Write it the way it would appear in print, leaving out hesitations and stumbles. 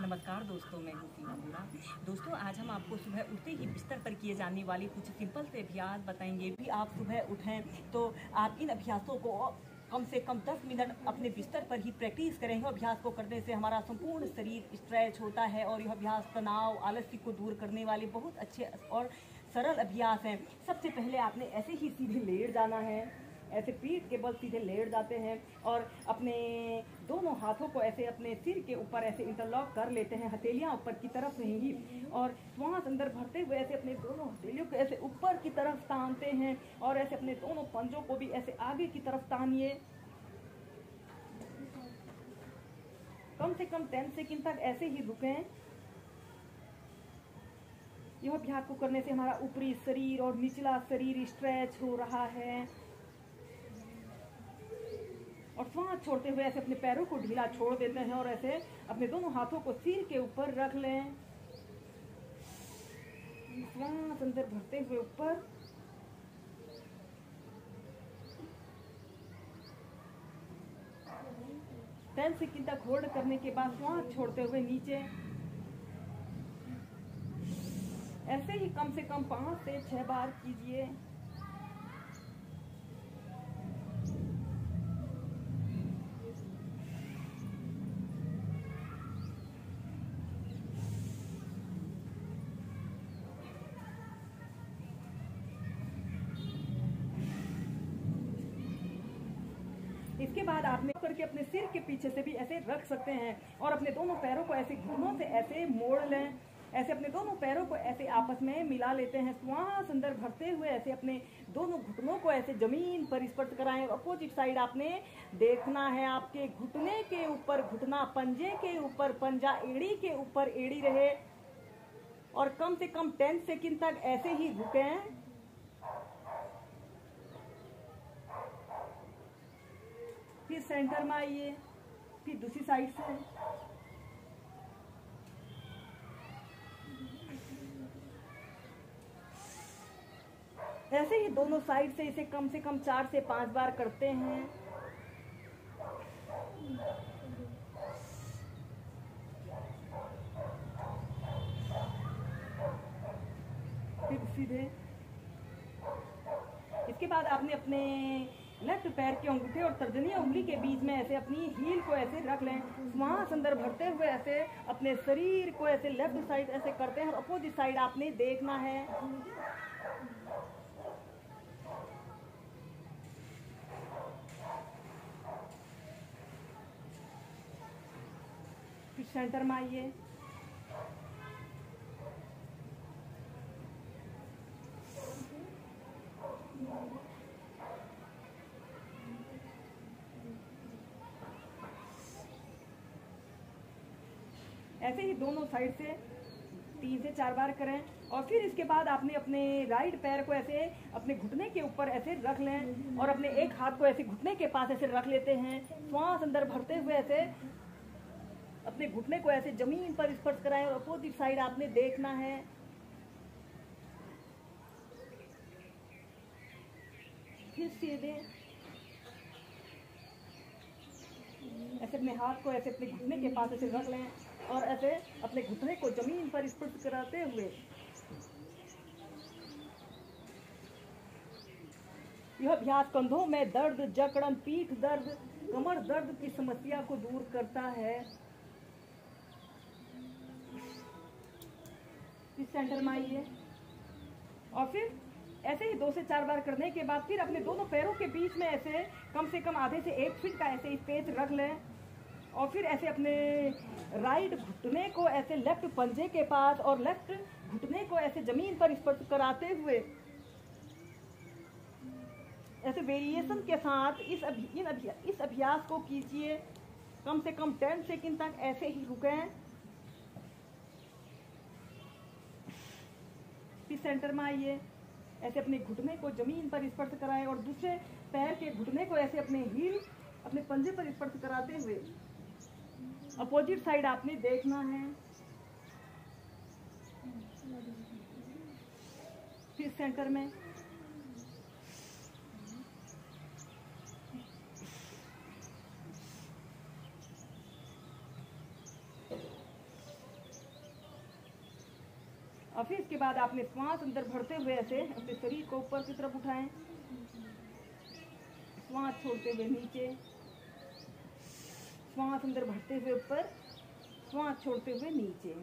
नमस्कार दोस्तों, मैं हूँ सीमा बोरा। दोस्तों, आज हम आपको सुबह उठते ही बिस्तर पर किए जाने वाले कुछ सिंपल से अभ्यास बताएंगे। भी आप सुबह उठें तो आप इन अभ्यासों को कम से कम 10 मिनट अपने बिस्तर पर ही प्रैक्टिस करेंगे। अभ्यास को करने से हमारा संपूर्ण शरीर स्ट्रेच होता है और यह अभ्यास तनाव आलस्य को दूर करने वाले बहुत अच्छे और सरल अभ्यास हैं। सबसे पहले आपने ऐसे ही सीधे लेट जाना है, ऐसे पीठ के बल सीधे लेट जाते हैं और अपने दोनों हाथों को ऐसे अपने सिर के ऊपर ऐसे इंटरलॉक कर लेते हैं। हथेलियां ऊपर की तरफ रहेंगी और श्वास अंदर भरते हुए ऐसे अपने दोनों हथेलियों को ऐसे ऊपर की तरफ तानते हैं और ऐसे अपने दोनों पंजों को भी ऐसे आगे की तरफ तानिए। कम से कम 10 सेकंड तक ऐसे ही रुकें। यह अभ्यास को करने से हमारा ऊपरी शरीर और निचला शरीर स्ट्रेच हो रहा है। और श्वास छोड़ते हुए ऐसे अपने पैरों को ढीला छोड़ देते हैं और ऐसे अपने दोनों हाथों को सिर के ऊपर रख लें। श्वास अंदर भरते हुए ऊपर, टेन सेकंड तक होल्ड करने के बाद श्वास छोड़ते हुए नीचे। ऐसे ही कम से कम 5 से 6 बार कीजिए। इसके बाद आपने करके अपने सिर के पीछे से भी ऐसे रख सकते हैं और अपने दोनों पैरों को ऐसे घुटनों से ऐसे मोड़ लें। ऐसे अपने दोनों पैरों को ऐसे आपस में मिला लेते हैं। श्वास अंदर भरते हुए ऐसे अपने दोनों घुटनों को ऐसे जमीन पर स्पर्श कराएं और अपोजिट साइड आपने देखना है। आपके घुटने के ऊपर घुटना, पंजे के ऊपर पंजा, एड़ी के ऊपर एड़ी रहे और कम से कम 10 सेकंड तक ऐसे ही रुकें। फिर सेंटर में आइए, फिर दूसरी साइड से। ऐसे ही दोनों साइड से इसे कम से कम 4 से 5 बार करते हैं। फिर सीधे। इसके बाद आपने अपने लेफ्ट पैर के अंगूठे और तर्जनी उंगली के बीच में ऐसे अपनी हील को ऐसे रख लें। श्वास अंदर भरते हुए ऐसे अपने शरीर को ऐसे लेफ्ट साइड ऐसे करते हैं और अपोजिट साइड आपने देखना है। फिर सेंटर में आइए। ऐसे ही दोनों साइड से 3 से 4 बार करें और फिर इसके बाद आपने अपने राइट पैर को ऐसे अपने घुटने के ऊपर ऐसे रख लें और अपने एक हाथ को ऐसे घुटने के पास ऐसे रख लेते हैं। श्वास अंदर भरते हुए ऐसे अपने घुटने को ऐसे जमीन पर स्पर्श कराएं और अपोजिट साइड आपने देखना है। फिर सीधे ऐसे अपने हाथ को ऐसे अपने घुटने के पास ऐसे रख लें और ऐसे अपने घुटने को जमीन पर स्पर्श कराते हुए यह अभ्यास कंधों में दर्द, जकड़न, पीठ दर्द, कमर दर्द की समस्या को दूर करता है। इस सेंटर में आइए और फिर ऐसे ही 2 से 4 बार करने के बाद फिर अपने दोनों पैरों के बीच में ऐसे कम से कम आधे से 1 फीट का ऐसे स्पेस रख लें और फिर ऐसे अपने राइट घुटने को ऐसे लेफ्ट पंजे के पास और लेफ्ट घुटने को ऐसे जमीन पर स्पर्श कराते हुए ऐसे वेरिएशन के साथ इस अभ्यास को कीजिए। कम से कम 10 सेकंड तक ऐसे ही रुकें। फिर सेंटर में आइए। ऐसे अपने घुटने को जमीन पर स्पर्श कराएं और दूसरे पैर के घुटने को ऐसे अपने हील अपने पंजे पर स्पर्श कराते हुए अपोजिट साइड आपने देखना है। फिर सेंटर में और फिर इसके बाद आपने श्वास अंदर भरते हुए ऐसे अपने शरीर को ऊपर की तरफ उठाएं, श्वास छोड़ते हुए नीचे, श्वास अंदर भरते हुए ऊपर, श्वास छोड़ते हुए नीचे।